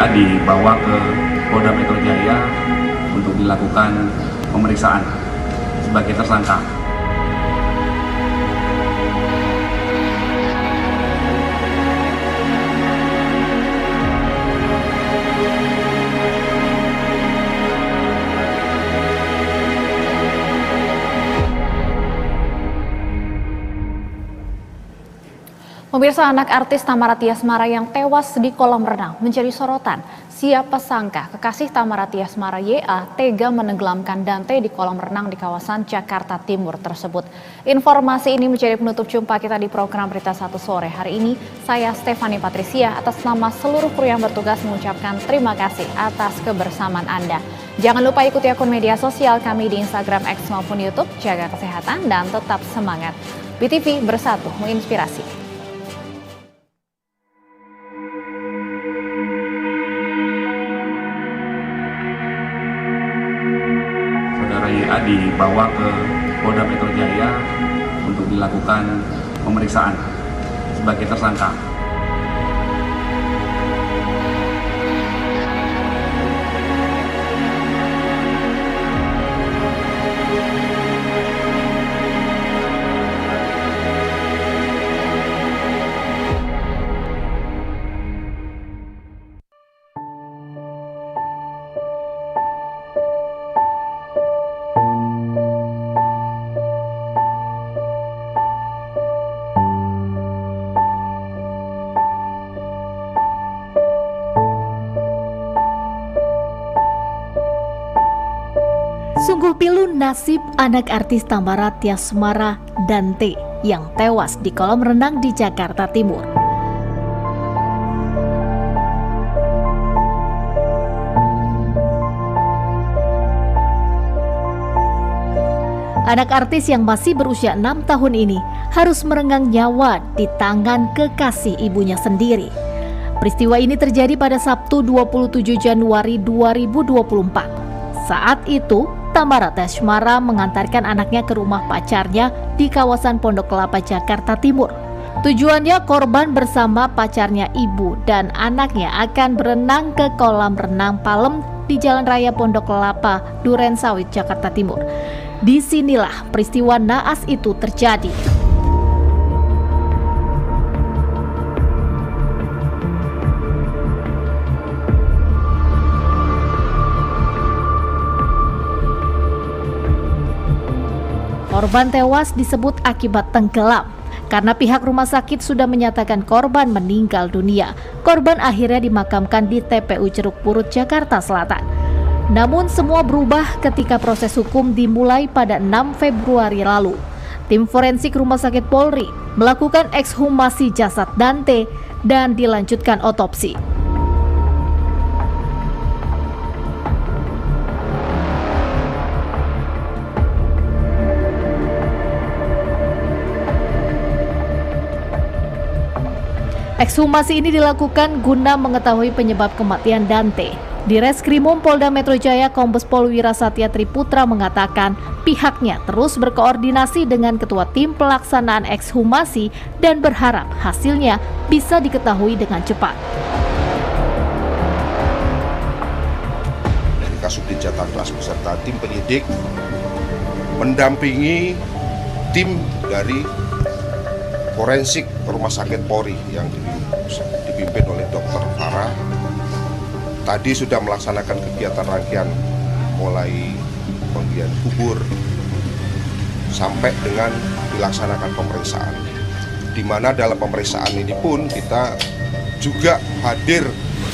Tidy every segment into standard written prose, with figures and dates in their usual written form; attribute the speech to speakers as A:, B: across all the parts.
A: YA dibawa ke Polda Metro Jaya untuk dilakukan pemeriksaan sebagai tersangka.
B: Pemirsa, anak artis Tamara Tiasmara yang tewas di kolam renang menjadi sorotan. Siapa sangka kekasih Tamara Tiasmara YA tega menenggelamkan Dante di kolam renang di kawasan Jakarta Timur tersebut. Informasi ini menjadi penutup jumpa kita di program Berita 1 Sore hari ini. Saya Stefani Patricia atas nama seluruh kru yang bertugas mengucapkan terima kasih atas kebersamaan Anda. Jangan lupa ikuti akun media sosial kami di Instagram, X maupun YouTube. Jaga kesehatan dan tetap semangat. BTV bersatu menginspirasi.
A: YA dibawa ke Polda Metro Jaya untuk dilakukan pemeriksaan sebagai tersangka.
C: Sungguh pilu nasib anak artis Tamara Tiasmara Dante yang tewas di kolam renang di Jakarta Timur. Anak artis yang masih berusia 6 tahun ini harus merenggang nyawa di tangan kekasih ibunya sendiri. Peristiwa ini terjadi pada Sabtu 27 Januari 2024. Saat itu, Tamara Tiasmara mengantarkan anaknya ke rumah pacarnya di kawasan Pondok Kelapa, Jakarta Timur. Tujuannya korban bersama pacarnya, ibu, dan anaknya akan berenang ke kolam renang Palem di Jalan Raya Pondok Kelapa, Durensawit, Jakarta Timur. Disinilah peristiwa naas itu terjadi. Korban tewas disebut akibat tenggelam. Karena pihak rumah sakit sudah menyatakan korban meninggal dunia, korban akhirnya dimakamkan di TPU Ceruk Purut, Jakarta Selatan. Namun semua berubah ketika proses hukum dimulai pada 6 Februari lalu. Tim forensik Rumah Sakit Polri melakukan ekshumasi jasad Dante dan dilanjutkan otopsi. Ekshumasi ini dilakukan guna mengetahui penyebab kematian Dante. Di Reskrimum Polda Metro Jaya, Kombes Pol Wirasatya Triputra mengatakan pihaknya terus berkoordinasi dengan ketua tim pelaksanaan ekshumasi dan berharap hasilnya bisa diketahui dengan cepat.
D: Dari Kasubdit Jatantras beserta tim penyidik mendampingi tim dari forensik Rumah Sakit Polri yang dipimpin oleh Dr. Farah. Tadi sudah melaksanakan kegiatan rangkaian mulai pemberian kubur sampai dengan dilaksanakan pemeriksaan. Di mana dalam pemeriksaan ini pun kita juga hadir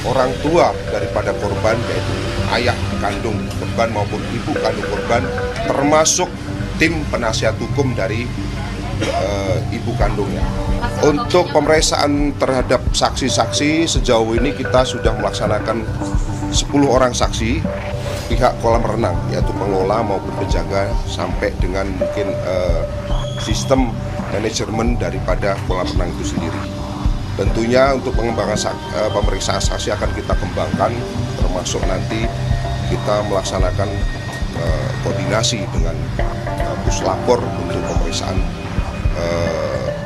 D: orang tua daripada korban, yaitu ayah kandung korban maupun ibu kandung korban, termasuk tim penasihat hukum dari ibu kandungnya. Untuk pemeriksaan terhadap saksi-saksi sejauh ini kita sudah melaksanakan 10 orang saksi pihak kolam renang, yaitu pengelola maupun penjaga, sampai dengan mungkin sistem manajemen daripada kolam renang itu sendiri. Tentunya untuk pengembangan pemeriksaan saksi akan kita kembangkan, termasuk nanti kita melaksanakan koordinasi dengan puslapor untuk pemeriksaan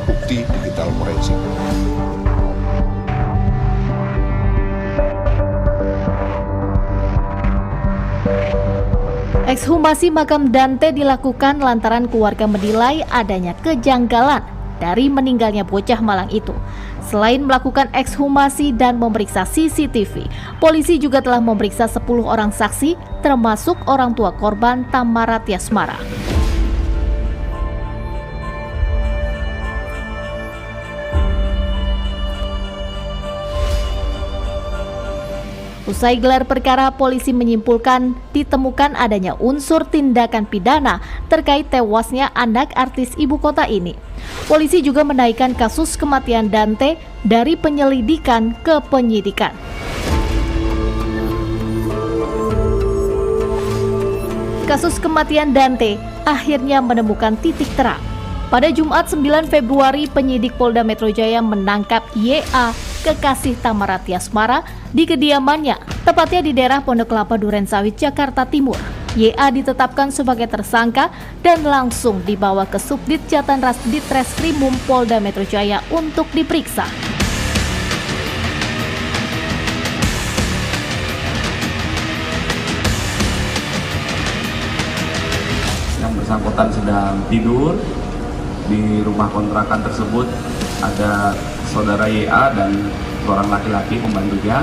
D: bukti digital forensik.
C: Ekshumasi makam Dante dilakukan lantaran keluarga menilai adanya kejanggalan dari meninggalnya bocah malang itu. Selain melakukan ekshumasi dan memeriksa CCTV, polisi juga telah memeriksa 10 orang saksi, termasuk orang tua korban Tamara Tiasmara. Usai gelar perkara, polisi menyimpulkan ditemukan adanya unsur tindakan pidana terkait tewasnya anak artis ibu kota ini. Polisi juga menaikkan kasus kematian Dante dari penyelidikan ke penyidikan. Kasus kematian Dante akhirnya menemukan titik terang. Pada Jumat 9 Februari, penyidik Polda Metro Jaya menangkap YA, kekasih Tamara Tiasmara, di kediamannya, tepatnya di daerah Pondok Kelapa Durensawit, Jakarta Timur. YA ditetapkan sebagai tersangka dan langsung dibawa ke Subdit Jatan Ras Ditreskrimum Polda Metro Jaya untuk diperiksa.
A: Yang bersangkutan sedang tidur di rumah kontrakan tersebut. Ada saudara YA dan seorang laki-laki pembantunya.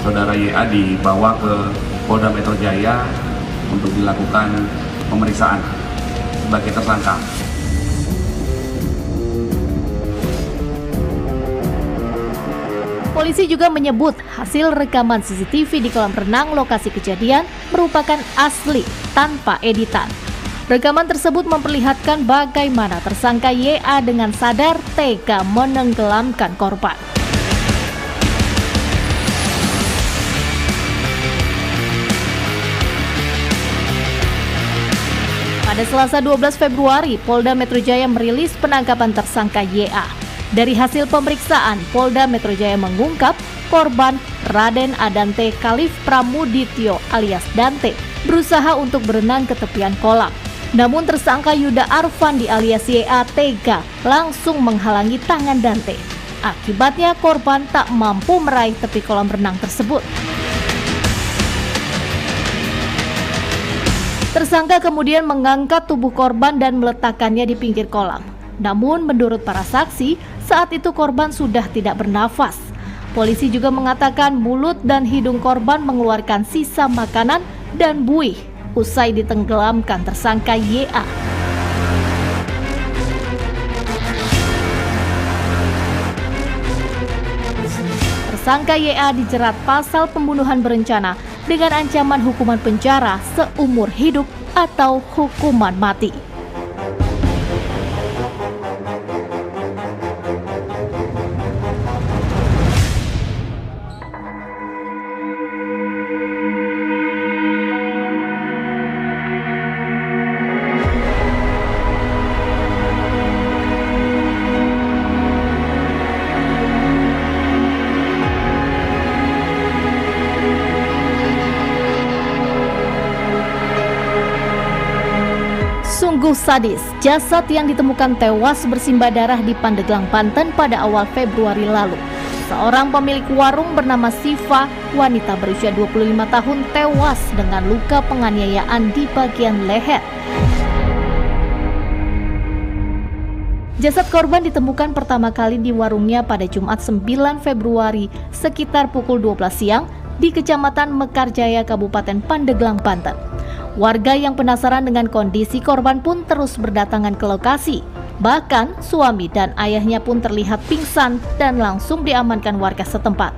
A: Saudara YA dibawa ke Polda Metro Jaya untuk dilakukan pemeriksaan sebagai tersangka.
C: Polisi juga menyebut hasil rekaman CCTV di kolam renang lokasi kejadian merupakan asli tanpa editan. Rekaman tersebut memperlihatkan bagaimana tersangka YA dengan sadar tega menenggelamkan korban. Pada Selasa 12 Februari, Polda Metro Jaya merilis penangkapan tersangka YA. Dari hasil pemeriksaan, Polda Metro Jaya mengungkap korban Raden Adante Khalif Pramudityo alias Dante berusaha untuk berenang ke tepian kolam. Namun tersangka Yuda Arfandi alias YA tega langsung menghalangi tangan Dante. Akibatnya korban tak mampu meraih tepi kolam renang tersebut. Tersangka kemudian mengangkat tubuh korban dan meletakkannya di pinggir kolam. Namun menurut para saksi, saat itu korban sudah tidak bernafas. Polisi juga mengatakan mulut dan hidung korban mengeluarkan sisa makanan dan buih usai ditenggelamkan tersangka YA. Tersangka YA dijerat pasal pembunuhan berencana dengan ancaman hukuman penjara seumur hidup atau hukuman mati. Sungguh sadis, jasad yang ditemukan tewas bersimbah darah di Pandeglang, Banten pada awal Februari lalu. Seorang pemilik warung bernama Siva, wanita berusia 25 tahun, tewas dengan luka penganiayaan di bagian leher. Jasad korban ditemukan pertama kali di warungnya pada Jumat 9 Februari sekitar pukul 12 siang di Kecamatan Mekarjaya, Kabupaten Pandeglang, Banten. Warga yang penasaran dengan kondisi korban pun terus berdatangan ke lokasi. Bahkan suami dan ayahnya pun terlihat pingsan dan langsung diamankan warga setempat.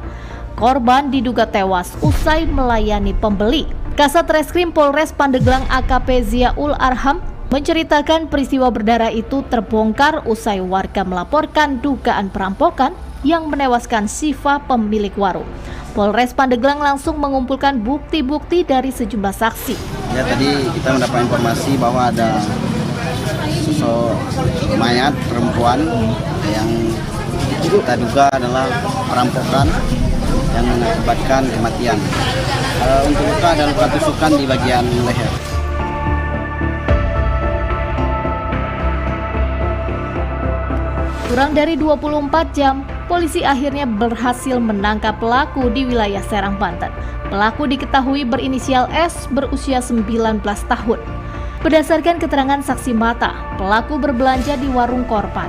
C: Korban diduga tewas usai melayani pembeli. Kasat Reskrim Polres Pandeglang AKP Ziaul Arham menceritakan peristiwa berdarah itu terbongkar usai warga melaporkan dugaan perampokan yang menewaskan Siva, pemilik warung. Polres Pandeglang langsung mengumpulkan bukti-bukti dari sejumlah saksi.
E: Ya, tadi kita mendapat informasi bahwa ada sosok mayat perempuan yang kita duga adalah perampokan yang mengakibatkan kematian. Untuk luka dan luka tusukan di bagian leher.
C: Kurang dari 24 jam, polisi akhirnya berhasil menangkap pelaku di wilayah Serang, Banten. Pelaku diketahui berinisial S, berusia 19 tahun. Berdasarkan keterangan saksi mata, pelaku berbelanja di warung korban.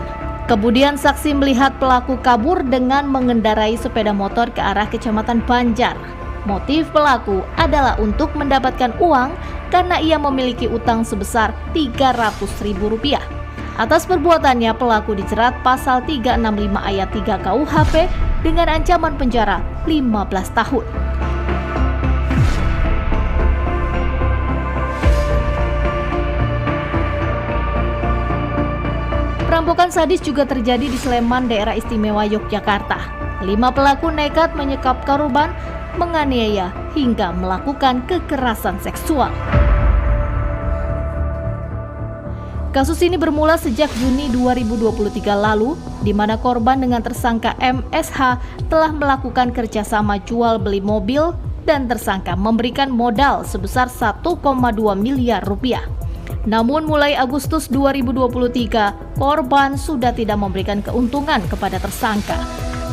C: Kemudian saksi melihat pelaku kabur dengan mengendarai sepeda motor ke arah Kecamatan Banjar. Motif pelaku adalah untuk mendapatkan uang karena ia memiliki utang sebesar Rp300.000. Atas perbuatannya, pelaku dijerat pasal 365 ayat 3 KUHP dengan ancaman penjara 15 tahun. Perampokan sadis juga terjadi di Sleman, Daerah Istimewa Yogyakarta. 5 pelaku nekat menyekap korban, menganiaya hingga melakukan kekerasan seksual. Kasus ini bermula sejak Juni 2023 lalu, di mana korban dengan tersangka MSH telah melakukan kerjasama jual beli mobil dan tersangka memberikan modal sebesar 1,2 miliar rupiah. Namun mulai Agustus 2023, korban sudah tidak memberikan keuntungan kepada tersangka.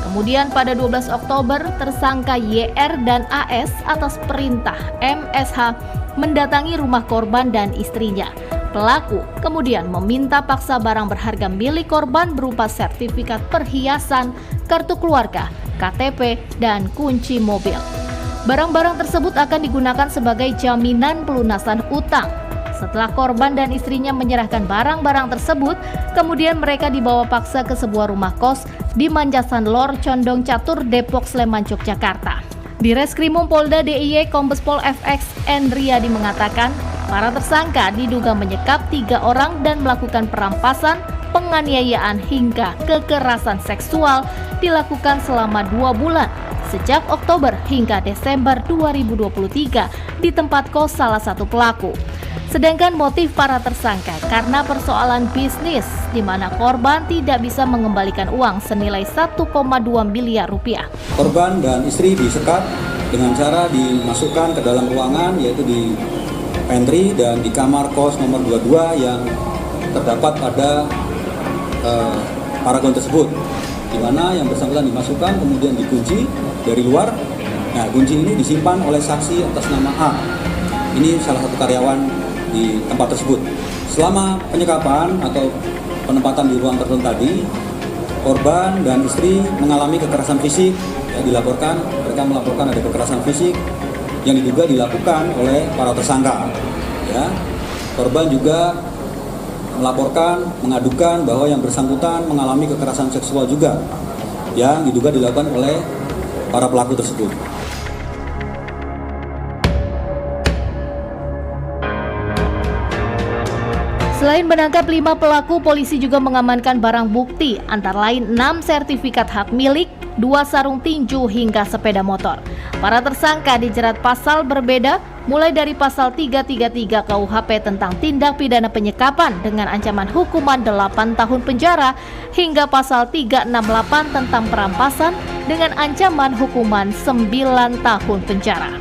C: Kemudian pada 12 Oktober, tersangka YR dan AS atas perintah MSH mendatangi rumah korban dan istrinya. Pelaku kemudian meminta paksa barang berharga milik korban berupa sertifikat perhiasan, kartu keluarga, KTP, dan kunci mobil. Barang-barang tersebut akan digunakan sebagai jaminan pelunasan utang. Setelah korban dan istrinya menyerahkan barang-barang tersebut, kemudian mereka dibawa paksa ke sebuah rumah kos di Manjasan Lor, Condong Catur, Depok, Sleman, Yogyakarta. Di Reskrimum Polda DIY, Kombes Pol FX Endriadi mengatakan, para tersangka diduga menyekap 3 orang dan melakukan perampasan, penganiayaan hingga kekerasan seksual dilakukan selama 2 bulan sejak Oktober hingga Desember 2023 di tempat kos salah satu pelaku. Sedangkan motif para tersangka karena persoalan bisnis di mana korban tidak bisa mengembalikan uang senilai 1,2 miliar rupiah.
F: Korban dan istri disekap dengan cara dimasukkan ke dalam ruangan, yaitu di pantry dan di kamar kos nomor 22 yang terdapat pada paragon tersebut, di mana yang bersangkutan dimasukkan kemudian dikunci dari luar. Nah, kunci ini disimpan oleh saksi atas nama A. Ini salah satu karyawan di tempat tersebut. Selama penyekapan atau penempatan di ruang tertentu tadi, korban dan istri mengalami kekerasan fisik. Mereka melaporkan ada kekerasan fisik yang diduga dilakukan oleh para tersangka. Ya, korban juga melaporkan, mengadukan bahwa yang bersangkutan mengalami kekerasan seksual juga yang diduga dilakukan oleh para pelaku tersebut.
C: Selain menangkap 5 pelaku, polisi juga mengamankan barang bukti, antara lain 6 sertifikat hak milik, 2 sarung tinju hingga sepeda motor. Para tersangka dijerat pasal berbeda, mulai dari pasal 333 KUHP tentang tindak pidana penyekapan dengan ancaman hukuman 8 tahun penjara hingga pasal 368 tentang perampasan dengan ancaman hukuman 9 tahun penjara.